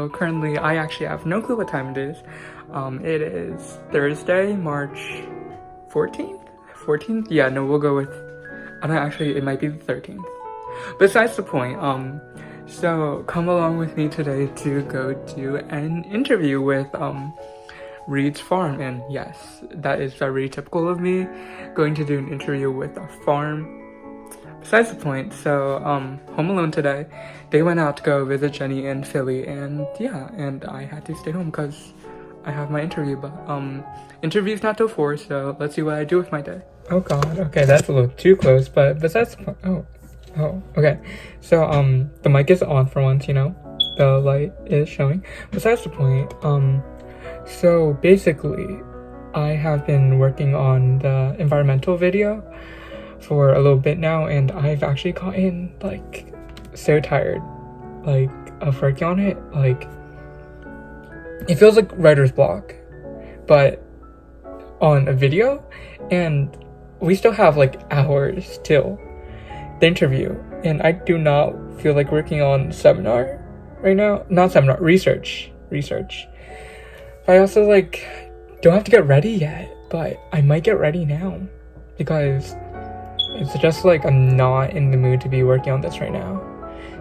so currently I actually have no clue what time it is. It is Thursday, March 14th? 14th? Yeah, no, we'll go with, I don't know, actually it might be the 13th. Besides the point, so come along with me today to go do an interview with Reed's farm, and yes, that is very typical of me, going to do an interview with a farm. Besides the point, so home alone today. They went out to go visit Jenny in Philly, and yeah, and I had to stay home because I have my interview, but interview's not till 4, so let's see what I do with my day. Oh god, okay, that's a little too close, but besides the point, oh, okay. So the mic is on for once, you know, the light is showing. Besides the point, so basically, I have been working on the environmental video for a little bit now, and I've actually gotten like so tired like of working on it. Like, it feels like writer's block, but on a video, and we still have like hours till the interview, and I do not feel like working on seminar right now. Not seminar, research. I also like don't have to get ready yet, but I might get ready now because it's just like I'm not in the mood to be working on this right now.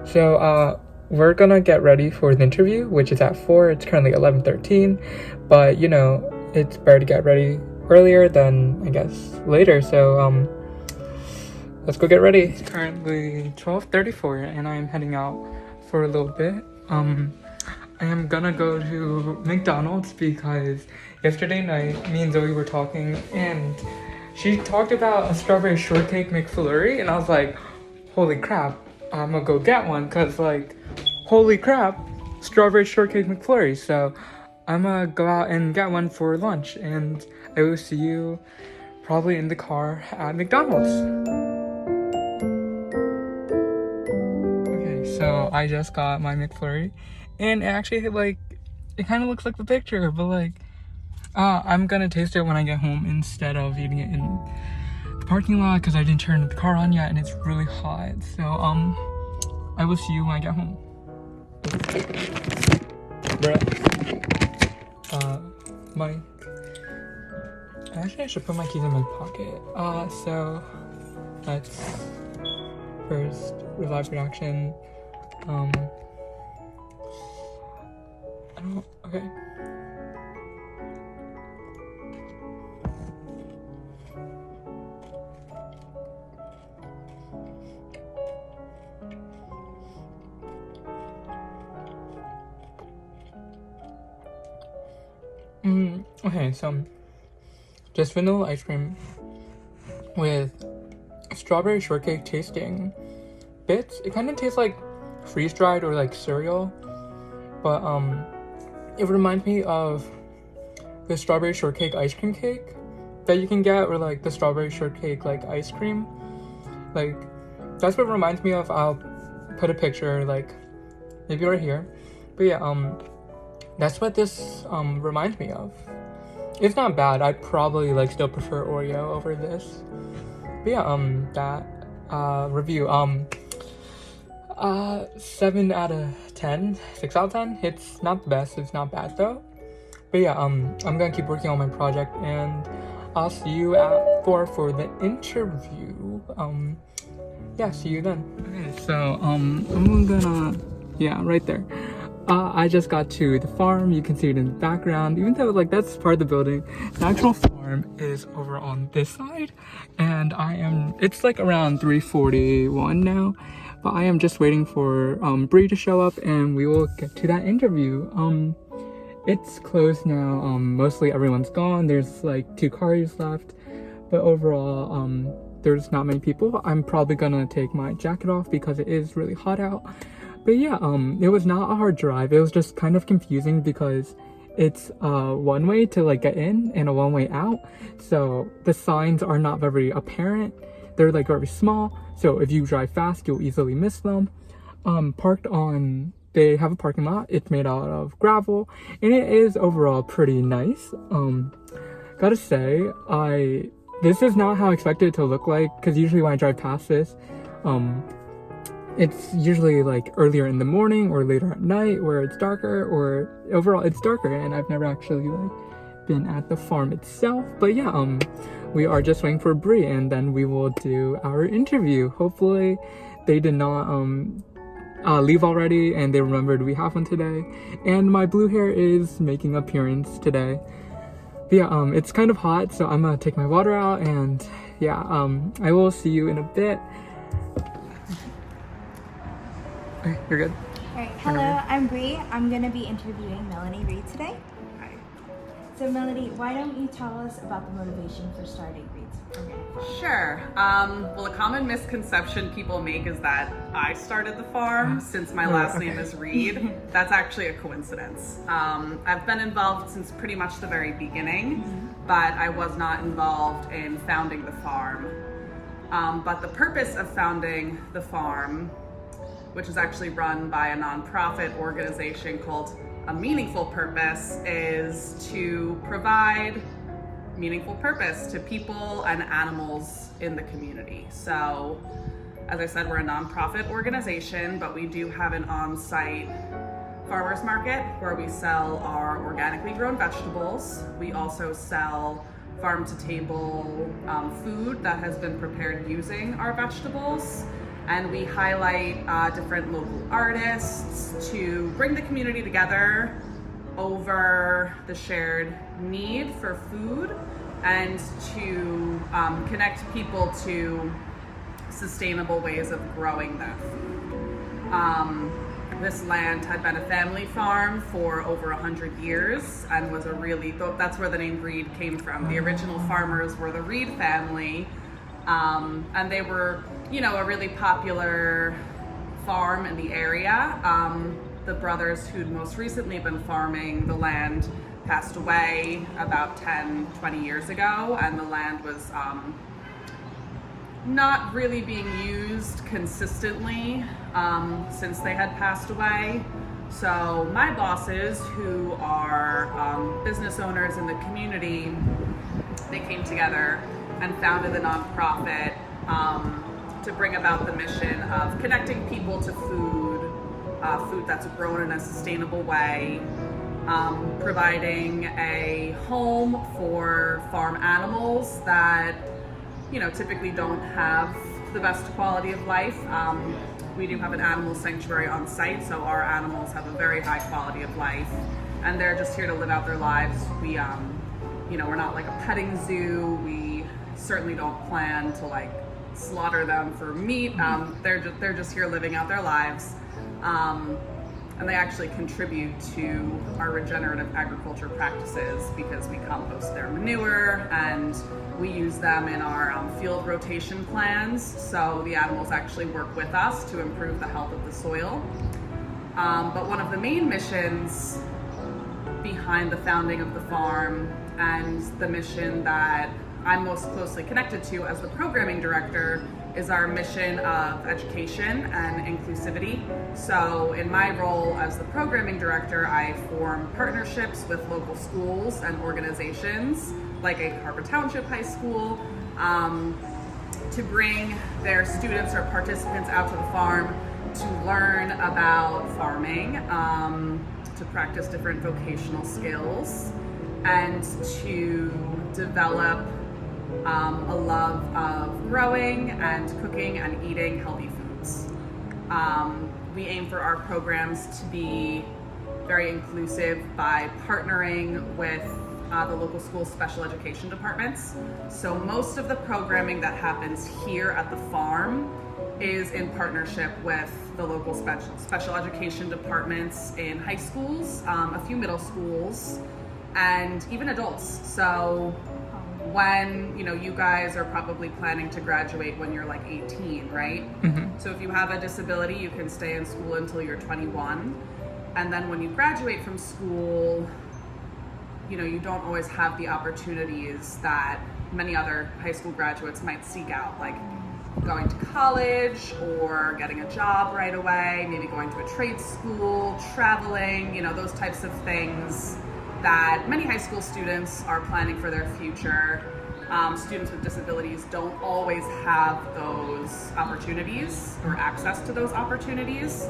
So we're gonna get ready for the interview, which is at 4. It's currently 11:13, but you know, it's better to get ready earlier than I guess later. So let's go get ready. It's currently 12:34 and I'm heading out for a little bit. I am gonna go to McDonald's because yesterday night me and Zoe were talking and she talked about a strawberry shortcake McFlurry, and I was like, holy crap, I'm gonna go get one, cause like, holy crap, strawberry shortcake McFlurry. So I'm gonna go out and get one for lunch, and I will see you probably in the car at McDonald's. Okay, so I just got my McFlurry, and it actually like, it kind of looks like the picture, but like, I'm gonna taste it when I get home instead of eating it in the parking lot because I didn't turn the car on yet and it's really hot. So I will see you when I get home. Mike. Actually, I should put my keys in my pocket. So let's first live production. Okay. Okay, so just vanilla ice cream with strawberry shortcake tasting bits. It kind of tastes like freeze-dried or like cereal, but it reminds me of the strawberry shortcake ice cream cake that you can get, or like the strawberry shortcake like ice cream. Like, that's what it reminds me of. I'll put a picture like maybe right here, but yeah, that's what this reminds me of. It's not bad. I'd probably like still prefer Oreo over this. But yeah, that review, 7 out of 10, 6 out of 10. It's not the best, it's not bad though. But yeah, I'm gonna keep working on my project, and I'll see you at 4 for the interview. Yeah, see you then. Okay, so I'm gonna, yeah, right there. I just got to the farm. You can see it in the background, even though like that's part of the building. The actual farm is over on this side, and it's like around 3:41 now, but I am just waiting for Bree to show up and we will get to that interview. It's closed now. Mostly everyone's gone. There's like 2 cars left, but overall there's not many people. I'm probably gonna take my jacket off because it is really hot out. But yeah, it was not a hard drive. It was just kind of confusing because it's one way to like get in and a one way out. So the signs are not very apparent. They're like very small. So if you drive fast, you'll easily miss them. They have a parking lot. It's made out of gravel, and it is overall pretty nice. Gotta say, this is not how I expected it to look like, because usually when I drive past this, it's usually like earlier in the morning or later at night where it's darker, or overall it's darker, and I've never actually like been at the farm itself. But yeah, we are just waiting for Bree, and then we will do our interview. Hopefully they did not leave already and they remembered we have one today, and my blue hair is making appearance today. But yeah, it's kind of hot, so I'm gonna take my water out, and yeah, I will see you in a bit. Okay, you're good. All right, hello, I'm Bree. I'm gonna be interviewing Melanie Reed today. Hi. So Melanie, why don't you tell us about the motivation for starting Reed's Organic Farm? Sure. Well, a common misconception people make is that I started the farm since my last name is Reed. That's actually a coincidence. I've been involved since pretty much the very beginning, but I was not involved in founding the farm. But the purpose of founding the farm, which is actually run by a nonprofit organization called A Meaningful Purpose, is to provide meaningful purpose to people and animals in the community. So, as I said, we're a nonprofit organization, but we do have an on-site farmers market where we sell our organically grown vegetables. We also sell farm-to-table food that has been prepared using our vegetables. And we highlight different local artists to bring the community together over the shared need for food, and to connect people to sustainable ways of growing that food. This land had been a family farm for over 100 years and was that's where the name Reed came from. The original farmers were the Reed family, and they were, a really popular farm in the area. The brothers who'd most recently been farming the land passed away about 10, 20 years ago, and the land was not really being used consistently since they had passed away. So my bosses, who are business owners in the community, they came together and founded the nonprofit to bring about the mission of connecting people to food that's grown in a sustainable way, providing a home for farm animals that, typically don't have the best quality of life. We do have an animal sanctuary on site, so our animals have a very high quality of life, and they're just here to live out their lives. We, we're not like a petting zoo. We certainly don't plan to slaughter them for meat. They're just here living out their lives. And they actually contribute to our regenerative agriculture practices because we compost their manure and we use them in our field rotation plans. So the animals actually work with us to improve the health of the soil. But one of the main missions behind the founding of the farm, and the mission that I'm most closely connected to as the programming director, is our mission of education and inclusivity. So in my role as the programming director, I form partnerships with local schools and organizations like a Township high school to bring their students or participants out to the farm to learn about farming, to practice different vocational skills, and to develop a love of growing and cooking and eating healthy foods. We aim for our programs to be very inclusive by partnering with the local school special education departments. So most of the programming that happens here at the farm is in partnership with the local special education departments in high schools, a few middle schools, and even adults. So when, you guys are probably planning to graduate when you're 18, right? Mm-hmm. So if you have a disability, you can stay in school until you're 21. And then when you graduate from school, you don't always have the opportunities that many other high school graduates might seek out, like going to college or getting a job right away, maybe going to a trade school, traveling, those types of things that many high school students are planning for their future. students with disabilities don't always have those opportunities or access to those opportunities.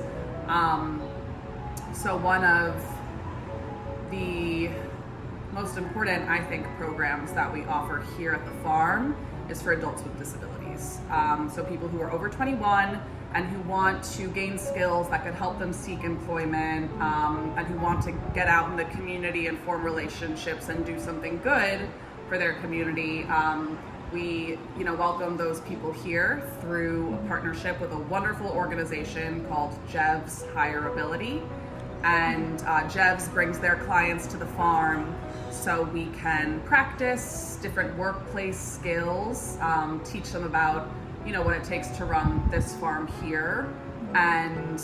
So one of the most important, I think, programs that we offer here at the farm is for adults with disabilities. So people who are over 21 and who want to gain skills that could help them seek employment, and who want to get out in the community and form relationships and do something good for their community. We welcome those people here through a partnership with a wonderful organization called Jev's Higher Ability. And Jev's brings their clients to the farm so we can practice different workplace skills, teach them about what it takes to run this farm here, and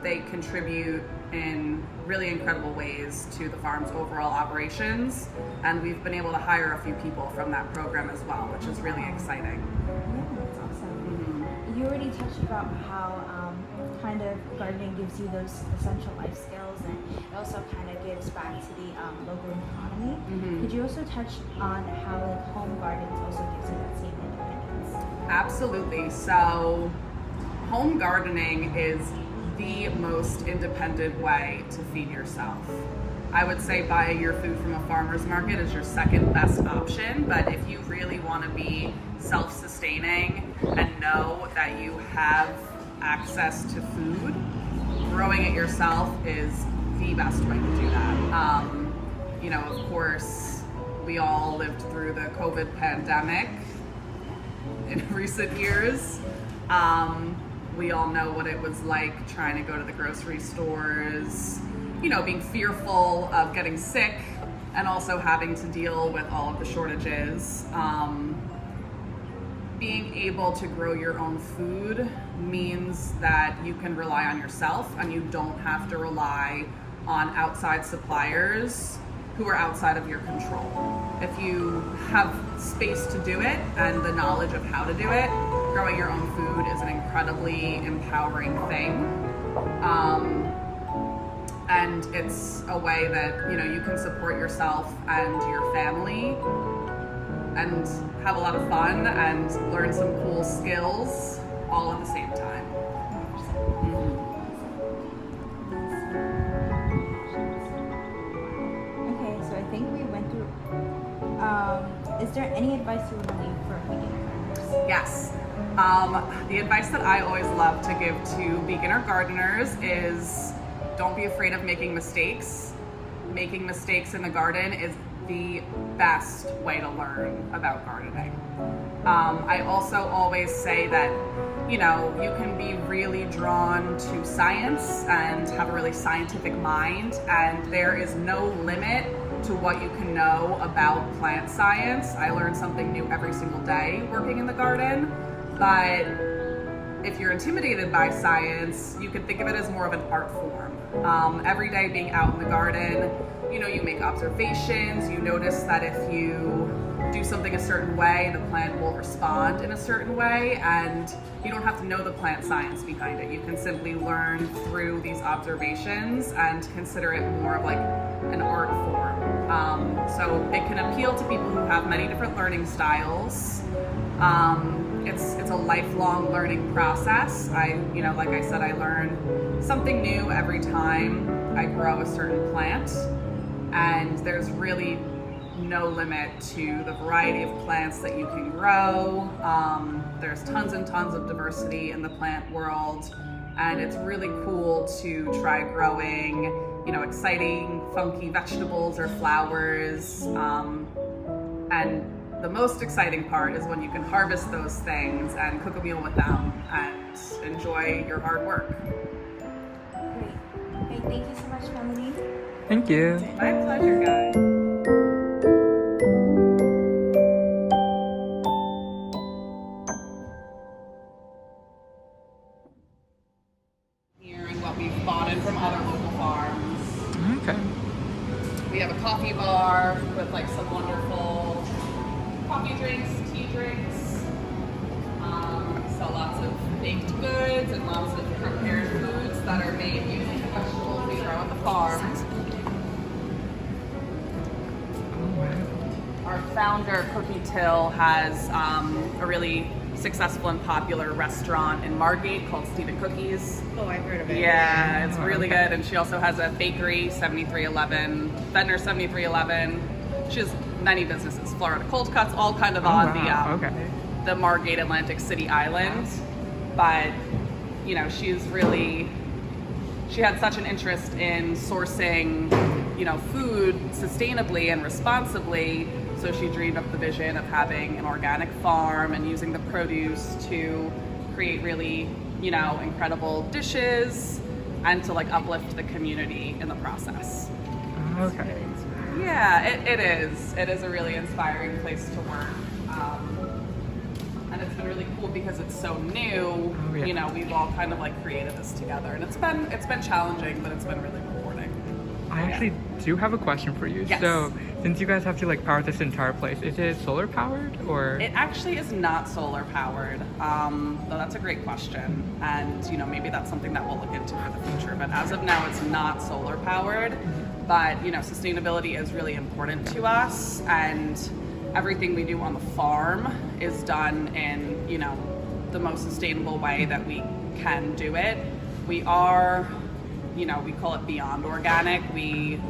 they contribute in really incredible ways to the farm's overall operations. And we've been able to hire a few people from that program as well, which is really exciting. Yeah, that's awesome. You already touched about how kind of gardening gives you those essential life skills, and it also kind of gives back to the local economy. Could you also touch on how home gardens also gives you that same independence? Absolutely. So home gardening is the most independent way to feed yourself. I would say buying your food from a farmer's market is your second best option, but if you really want to be self-sustaining and know that you have access to food, growing it yourself is the best way to do that. Of course, we all lived through the COVID pandemic in recent years. We all know what it was like trying to go to the grocery stores, being fearful of getting sick and also having to deal with all of the shortages. Being able to grow your own food means that you can rely on yourself and you don't have to rely on outside suppliers who are outside of your control. If you have space to do it and the knowledge of how to do it, growing your own food is an incredibly empowering thing. And it's a way that you can support yourself and your family and have a lot of fun and learn some cool skills all at the same time. Okay, so I think we went through. Is there any advice you would leave for beginner gardeners? Yes. The advice that I always love to give to beginner gardeners is don't be afraid of making mistakes. Making mistakes in the garden is the best way to learn about gardening. I also always say that, you can be really drawn to science and have a really scientific mind, and there is no limit to what you can know about plant science. I learn something new every single day working in the garden, but if you're intimidated by science, you can think of it as more of an art form. Every day being out in the garden, you make observations, you notice that if you do something a certain way, the plant will respond in a certain way, and you don't have to know the plant science behind it. You can simply learn through these observations and consider it more of like an art form. So it can appeal to people who have many different learning styles. It's a lifelong learning process. Like I said, I learn something new every time I grow a certain plant, and there's really no limit to the variety of plants that you can grow. There's tons and tons of diversity in the plant world, and it's really cool to try growing, exciting, funky vegetables or flowers. And the most exciting part is when you can harvest those things and cook a meal with them and enjoy your hard work. Great. Hey, thank you so much, Melanie. Thank you. My pleasure, guys. Here and what we've bought in from other local farms. Okay. We have a coffee bar with like some wonderful coffee drinks, tea drinks. So lots of baked goods and lots of prepared foods that are made using the vegetables we grow at the farm. Our our founder, Cookie Till, has a really successful and popular restaurant in Margate called Stephen Cookies. Oh, I've heard of it. Yeah, it's really good. And she also has a bakery, 7311, vendor 7311. She has many businesses, Florida Cold Cuts, all kind of on the Margate Atlantic City Island. But, you know, she had such an interest in sourcing, you know, food sustainably and responsibly. So she dreamed up the vision of having an organic farm and using the produce to create really, you know, incredible dishes and to like uplift the community in the process. Okay. Yeah, it is. It is a really inspiring place to work. And it's been really cool because it's so new. Oh, yeah. You know, we've all kind of like created this together, and it's been challenging, but it's been really rewarding. I actually do have a question for you. Yes. So, since you guys have to like power this entire place, is it solar powered or? It actually is not solar powered. Though that's a great question, and you know, maybe that's something that we'll look into for the future. But as of now, it's not solar powered. But you know, sustainability is really important to us, and everything we do on the farm is done in, you know, the most sustainable way that we can do it. We are, you know, we call it beyond organic. We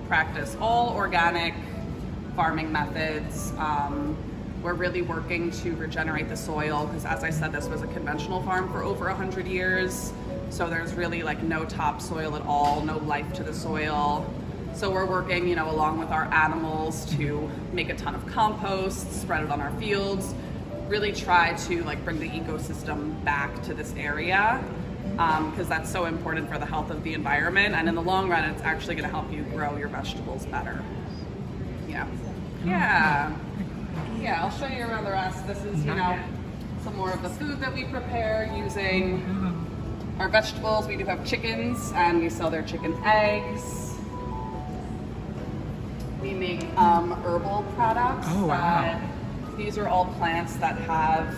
practice all organic farming methods. We're really working to regenerate the soil because, as I said, this was a conventional farm for over 100 years. So there's really like no topsoil at all, no life to the soil. So we're working, you know, along with our animals to make a ton of compost, spread it on our fields, really try to like bring the ecosystem back to this area because that's so important for the health of the environment. And in the long run, it's actually going to help you grow your vegetables better. Yeah. Yeah. Yeah, I'll show you around the rest. This is, you know, some more of the food that we prepare using our vegetables. We do have chickens and we sell their chicken eggs. We make herbal products. Oh, wow. These are all plants that have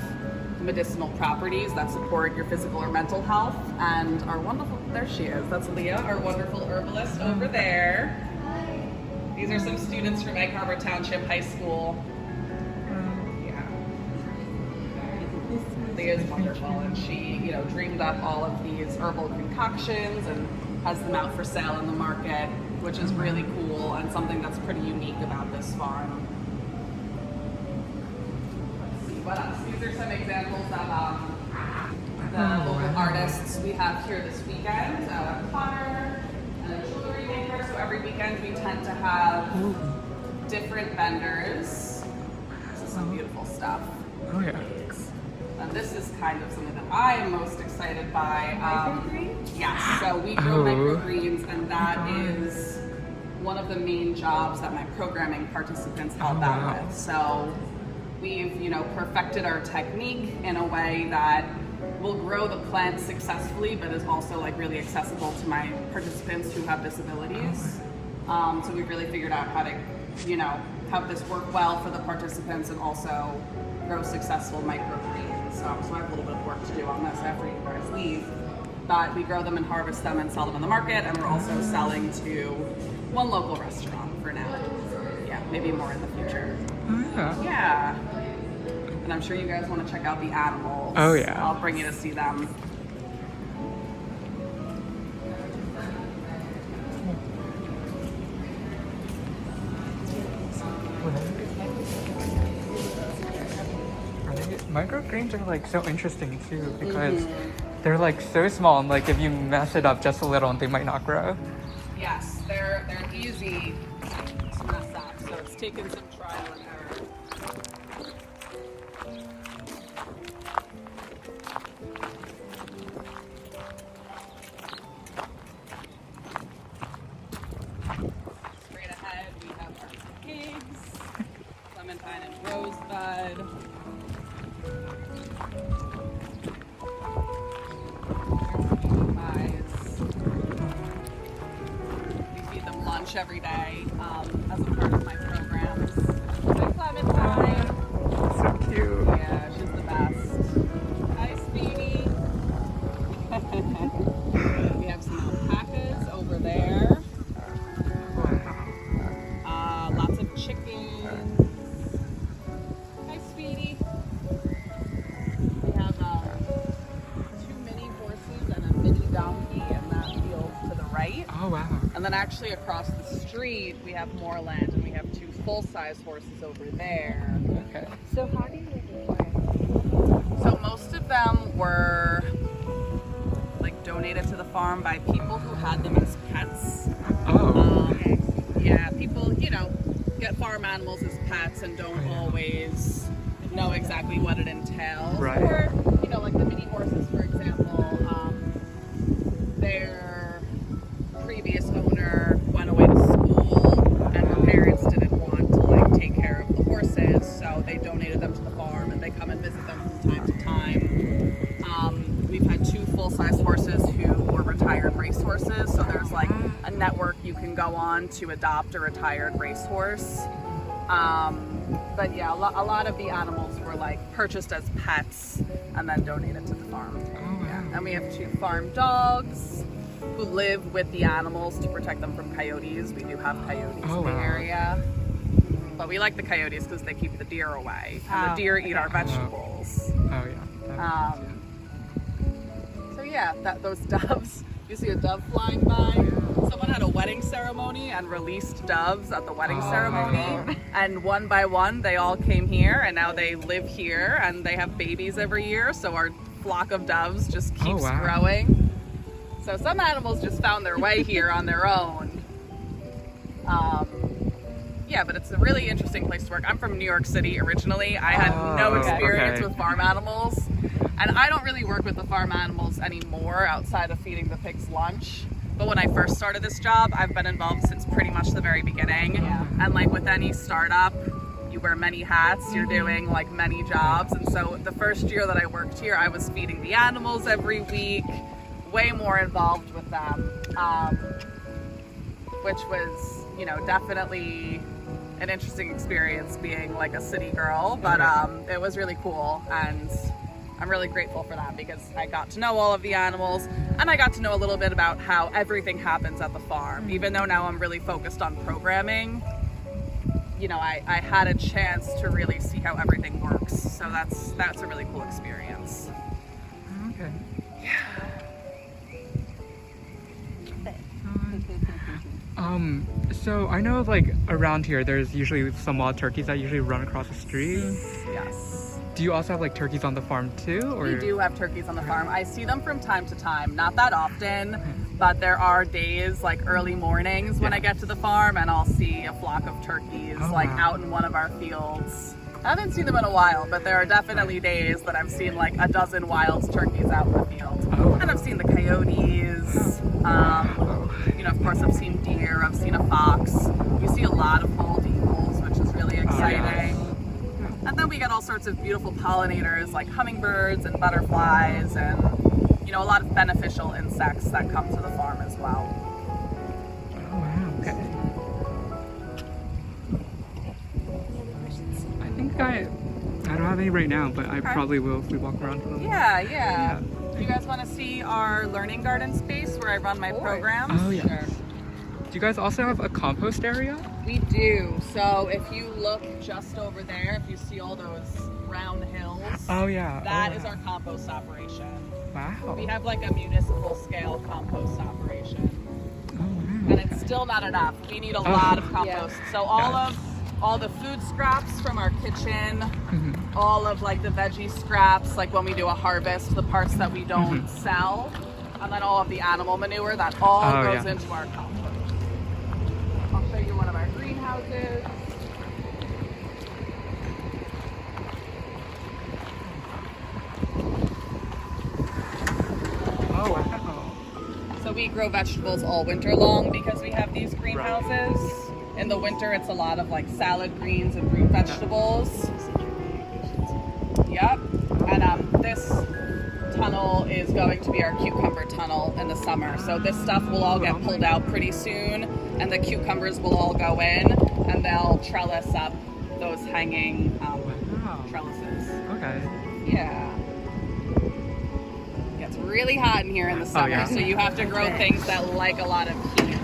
medicinal properties that support your physical or mental health. And our wonderful, there she is, that's Leah, our wonderful herbalist over there. These are some students from Egg Harbor Township High School. Yeah. Leah is wonderful, and she, you know, dreamed up all of these herbal concoctions and has them out for sale in the market, which is really cool and something that's pretty unique about this farm. Let's see, what else? These are some examples of the local artists we have here this weekend. Connor and a jewelry maker. So every weekend we tend to have different vendors. This is some beautiful stuff. Oh yeah. And this is kind of something that I am most excited by. Microgreens? Yes, so we grow microgreens, and that is one of the main jobs that my programming participants help out with. So we've, you know, perfected our technique in a way that will grow the plant successfully, but is also like really accessible to my participants who have disabilities. So we've really figured out how to, you know, have this work well for the participants and also grow successful microgreens. So I have a little bit of work to do on this after you guys leave. But we grow them and harvest them and sell them in the market, and we're also selling to one local restaurant for now. Yeah, maybe more in the future. Oh, Yeah. And I'm sure you guys want to check out the animals. Oh, yeah. I'll bring you to see them. Microgreens are like so interesting too because they're like so small and like if you mess it up just a little they might not grow. Yes, they're easy to mess up, so it's taken some trial and error. Straight ahead, we have our pigs, Clementine and Rosebud. We feed them lunch every day as a part of my programs. Hi, Clementine. So cute. Yeah, she's the best. Hi, Speedy. We have some alpacas over there. Lots of chickens. Oh, wow. And then actually across the street, we have more land, and we have 2 full-size horses over there. Okay. So how do you acquire? So most of them were like donated to the farm by people who had them as pets. Oh. Yeah, people, you know, get farm animals as pets and don't always know exactly what it entails. Right. Or, you know, like the mini horses, for example, their previous owner went away to school and her parents didn't want to like take care of the horses, so they donated them to the farm and they come and visit them from time to time. We've had 2 full-size horses who were retired racehorses, so there's like a network you can go on to adopt a retired racehorse. But yeah, a lot of the animals were like purchased as pets and then donated to the farm. Oh, wow. And we have 2 farm dogs who live with the animals to protect them from coyotes. We do have coyotes in the area. But we like the coyotes because they keep the deer away. And the deer eat our vegetables. Oh, yeah. So yeah, those doves, you see a dove flying by. Someone had a wedding ceremony and released doves at the wedding ceremony. And one by one, they all came here and now they live here and they have babies every year. So our flock of doves just keeps growing. So some animals just found their way here on their own. Yeah, but it's a really interesting place to work. I'm from New York City originally. I had no experience with farm animals. And I don't really work with the farm animals anymore outside of feeding the pigs lunch. But when I first started this job, I've been involved since pretty much the very beginning. And like with any startup, you wear many hats, you're doing like many jobs. And so the first year that I worked here, I was feeding the animals every week, way more involved with them, which was, you know, definitely an interesting experience being like a city girl, but it was really cool, and I'm really grateful for that because I got to know all of the animals and I got to know a little bit about how everything happens at the farm. Even though now I'm really focused on programming, you know, I had a chance to really see how everything works. So that's a really cool experience. Okay. So I know like around here there's usually some wild turkeys that usually run across the street. Yes. Do you also have like turkeys on the farm too? Or? We do have turkeys on the farm. I see them from time to time, not that often, but there are days like early mornings when I get to the farm and I'll see a flock of turkeys out in one of our fields. I haven't seen them in a while, but there are definitely days that I've seen like a dozen wild turkeys out in the field. And I've seen the coyotes. You know, of course, I've seen deer, I've seen a fox. You see a lot of bald eagles, which is really exciting. And then we get all sorts of beautiful pollinators like hummingbirds and butterflies and, you know, a lot of beneficial insects that come to the farm as well. Oh, wow, okay. I think I don't have any right now, but I probably will if we walk around for them. Yeah. Do you guys want to see our learning garden space where I run my programs? Oh, yeah. Sure. Do you guys also have a compost area? We do. So if you look just over there, if you see all those round hills, that is our compost operation. Wow. We have like a municipal scale compost operation. Oh, wow. And it's still not enough. We need a lot of compost. So all the food scraps from our kitchen, all of like the veggie scraps, like when we do a harvest, the parts that we don't sell, and then all of the animal manure, that all goes into our compost. I'll show you one of our greenhouses. Oh, wow. So we grow vegetables all winter long because we have these greenhouses. In the winter, it's a lot of like salad greens and root vegetables. Yep. And this tunnel is going to be our cucumber tunnel in the summer. So this stuff will all get pulled out pretty soon, and the cucumbers will all go in, and they'll trellis up those hanging trellises. Okay. Yeah. It gets really hot in here in the summer, so you have to grow things that like a lot of heat.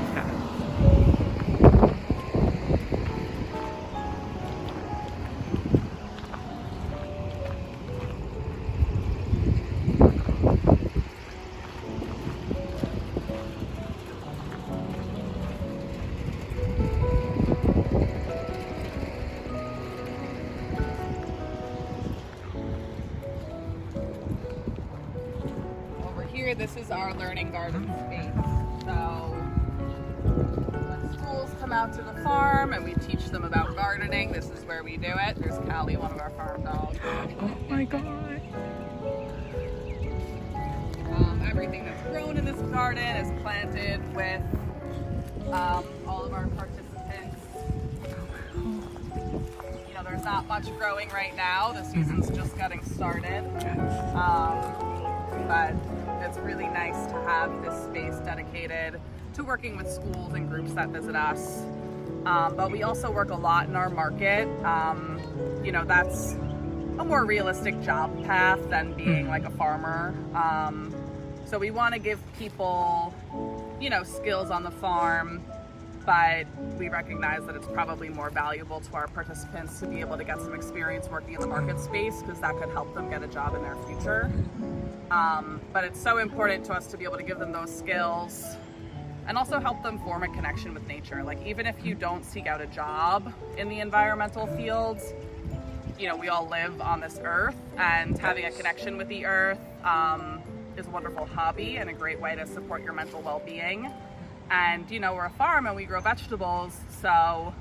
here, this is our learning garden space. So when schools come out to the farm and we teach them about gardening, this is where we do it. There's Callie, one of our farm dogs. Oh my god. Everything that's grown in this garden is planted with all of our participants. You know, there's not much growing right now. The season's just getting started. But it's really nice to have this space dedicated to working with schools and groups that visit us. But we also work a lot in our market. You know, that's a more realistic job path than being like a farmer. So we want to give people, you know, skills on the farm, but we recognize that it's probably more valuable to our participants to be able to get some experience working in the market space, because that could help them get a job in their future. But it's so important to us to be able to give them those skills and also help them form a connection with nature. Like, even if you don't seek out a job in the environmental fields, you know, we all live on this earth, and having a connection with the earth is a wonderful hobby and a great way to support your mental well-being. And, you know, we're a farm and we grow vegetables, so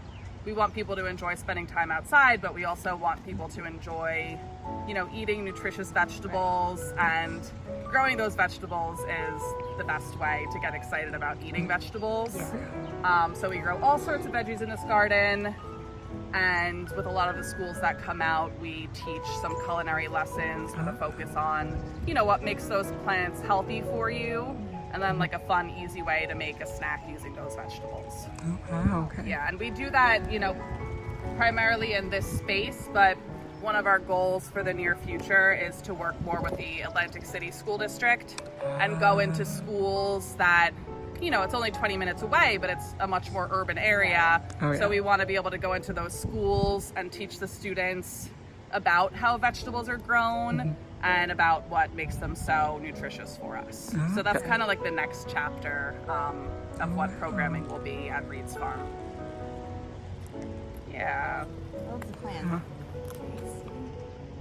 we want people to enjoy spending time outside, but we also want people to enjoy, you know, eating nutritious vegetables, and growing those vegetables is the best way to get excited about eating vegetables. So we grow all sorts of veggies in this garden, and with a lot of the schools that come out, we teach some culinary lessons with a focus on, you know, what makes those plants healthy for you, and then like a fun, easy way to make a snack using those vegetables. Oh, wow, okay. Yeah, and we do that, you know, primarily in this space, but one of our goals for the near future is to work more with the Atlantic City School District and go into schools that, you know, it's only 20 minutes away, but it's a much more urban area. Oh, yeah. So we want to be able to go into those schools and teach the students about how vegetables are grown and about what makes them so nutritious for us. So that's kind of like the next chapter of what programming will be at Reed's Farm. Yeah. What's the plan?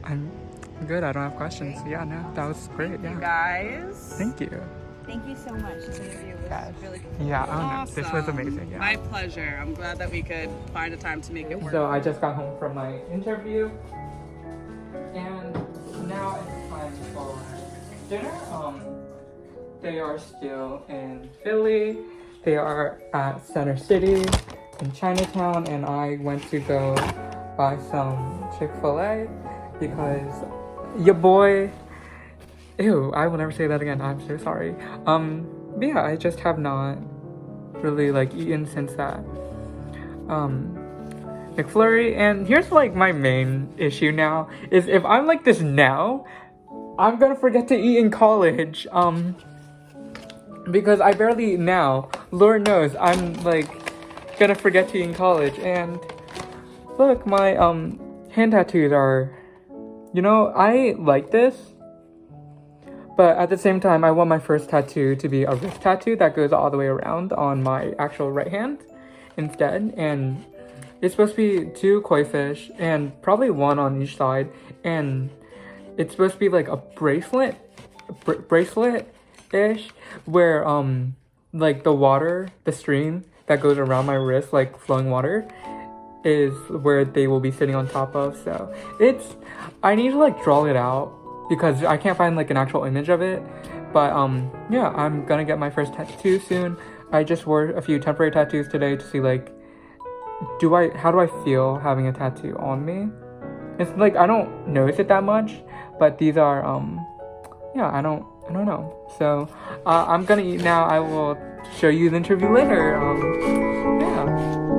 I'm good. I don't have questions. Yeah, no, that was great. You Yeah. guys. Thank you. Thank you so much. This interview was Yes. really cool. Yeah, oh no, this was Awesome. amazing. Yeah. My pleasure. I'm glad that we could find a time to make it work. So I just got home from my interview, and now it's time for dinner. They are still in Philly. They are at Center City in Chinatown, and I went to go buy some Chick-fil-A because your boy. Ew, I will never say that again. I'm so sorry. But yeah, I just have not really like eaten since that McFlurry. And here's like my main issue now is if I'm like this now, I'm gonna forget to eat in college. Because I barely eat now. Lord knows I'm like gonna forget to eat in college. And look, my hand tattoos are, you know, I like this. But at the same time, I want my first tattoo to be a wrist tattoo that goes all the way around on my actual right hand instead. And it's supposed to be 2 koi fish and probably 1 on each side. And it's supposed to be like a bracelet-ish, where like the water, the stream that goes around my wrist, like flowing water, is where they will be sitting on top of. So I need to like draw it out, because I can't find like an actual image of it. But yeah, I'm gonna get my first tattoo soon. I just wore a few temporary tattoos today to see like how do I feel having a tattoo on me. It's like I don't notice it that much, but these are yeah, I don't know. So I'm gonna eat now. I will show you the interview later. Yeah.